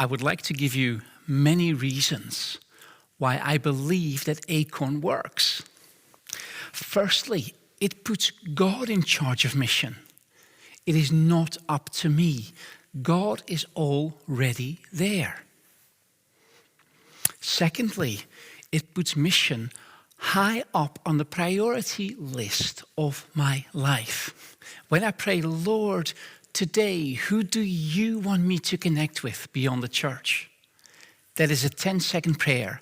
I would like to give you many reasons why I believe that Acorn works. Firstly, it puts God in charge of mission. It is not up to me. God is already there. Secondly, it puts mission high up on the priority list of my life. When I pray, Lord, today, who do you want me to connect with beyond the church? That is a 10-second prayer,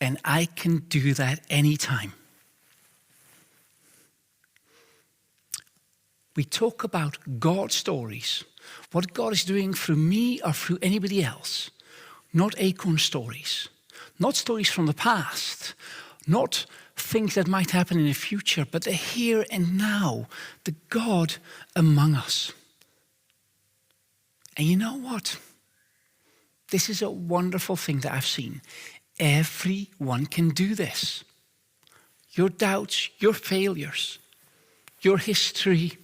and I can do that anytime. We talk about God stories, what God is doing through me or through anybody else, not Acorn stories, not stories from the past, not things that might happen in the future, but the here and now, the God among us. And you know what? This is a wonderful thing that I've seen. Everyone can do this. Your doubts, your failures, your history,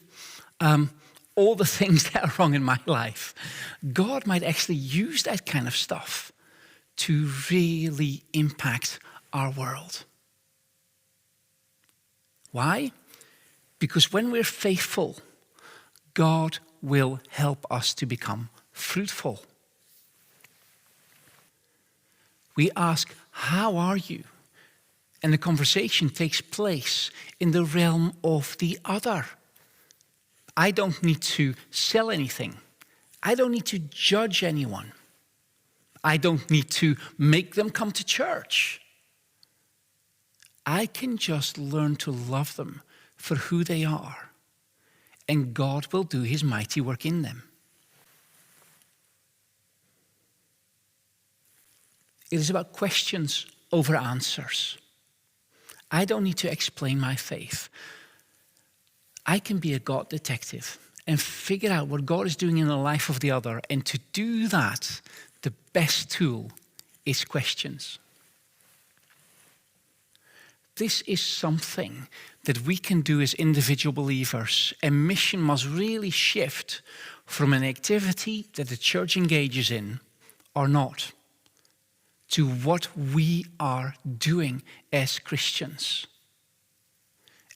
all the things that are wrong in my life. God might actually use that kind of stuff to really impact our world. Why? Because when we're faithful, God will help us to become fruitful. We ask, how are you? And the conversation takes place in the realm of the other. I don't need to sell anything. I don't need to judge anyone. I don't need to make them come to church. I can just learn to love them for who they are, and God will do his mighty work in them. It is about questions over answers. I don't need to explain my faith. I can be a God detective and figure out what God is doing in the life of the other. And to do that, the best tool is questions. This is something that we can do as individual believers. And mission must really shift from an activity that the church engages in or not, to what we are doing as Christians.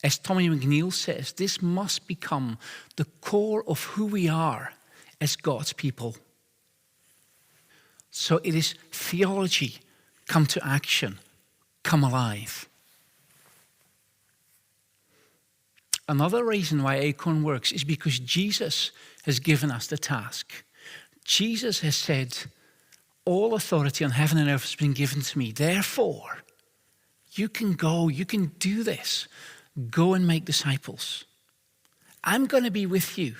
As Tommy McNeil says, this must become the core of who we are as God's people. So it is theology, come to action, come alive. Another reason why Acorn works is because Jesus has given us the task. Jesus has said, all authority on heaven and earth has been given to me. Therefore, you can go, you can do this. Go and make disciples. I'm going to be with you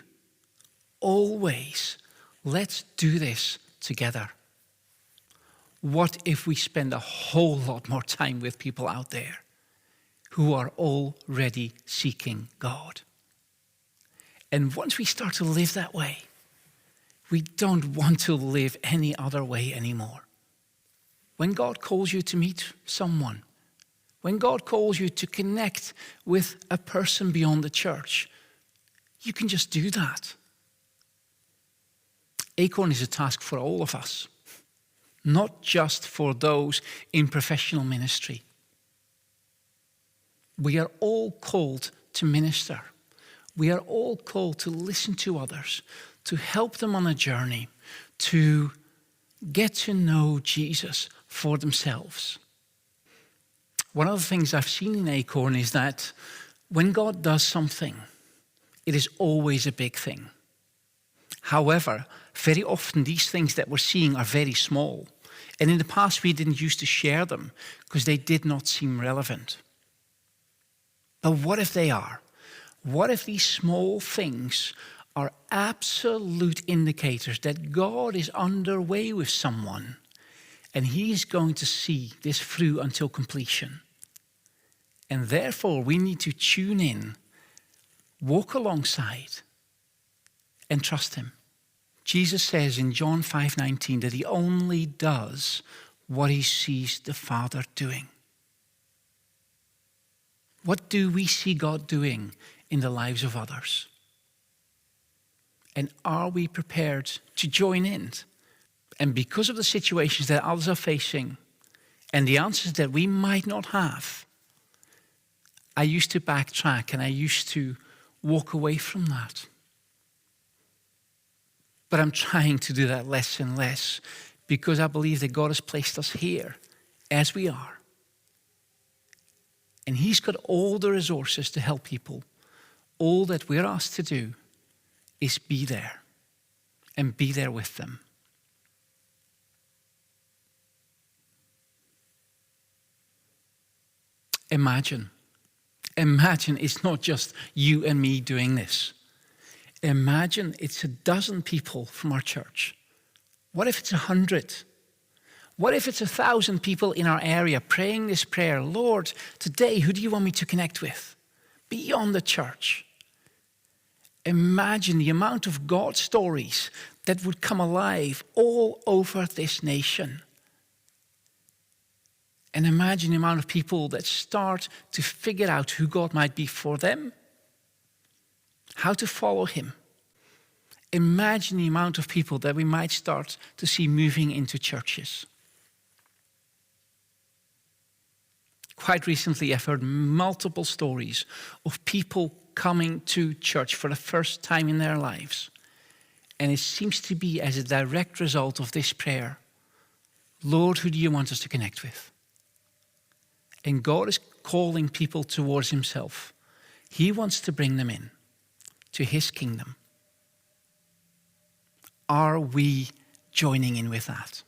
always. Let's do this together. What if we spend a whole lot more time with people out there who are already seeking God? And once we start to live that way, we don't want to live any other way anymore. When God calls you to meet someone, when God calls you to connect with a person beyond the church, you can just do that. Acorn is a task for all of us, not just for those in professional ministry. We are all called to minister. We are all called to listen to others, to help them on a journey, to get to know Jesus for themselves. One of the things I've seen in Acorn is that when God does something, it is always a big thing. However, very often these things that we're seeing are very small. And in the past, we didn't used to share them because they did not seem relevant. But what if they are? What if these small things are absolute indicators that God is underway with someone and he is going to see this through until completion? And therefore, we need to tune in, walk alongside, and trust him. Jesus says in John 5:19 that he only does what he sees the Father doing. What do we see God doing in the lives of others? And are we prepared to join in And because of the situations that others are facing and the answers that we might not have, I used to backtrack and I used to walk away from that. But I'm trying to do that less and less because I believe that God has placed us here as we are. And He's got all the resources to help people. All that we're asked to do is be there and be there with them. Imagine it's not just you and me doing this. Imagine it's 12 people from our church. What if it's 100? What if it's 1,000 people in our area praying this prayer? Lord, today, who do you want me to connect with? Beyond the church. Imagine the amount of God stories that would come alive all over this nation. And imagine the amount of people that start to figure out who God might be for them, how to follow Him. Imagine the amount of people that we might start to see moving into churches. Quite recently, I've heard multiple stories of people coming to church for the first time in their lives. And it seems to be as a direct result of this prayer. Lord, who do you want us to connect with? And God is calling people towards Himself. He wants to bring them in to His kingdom. Are we joining in with that?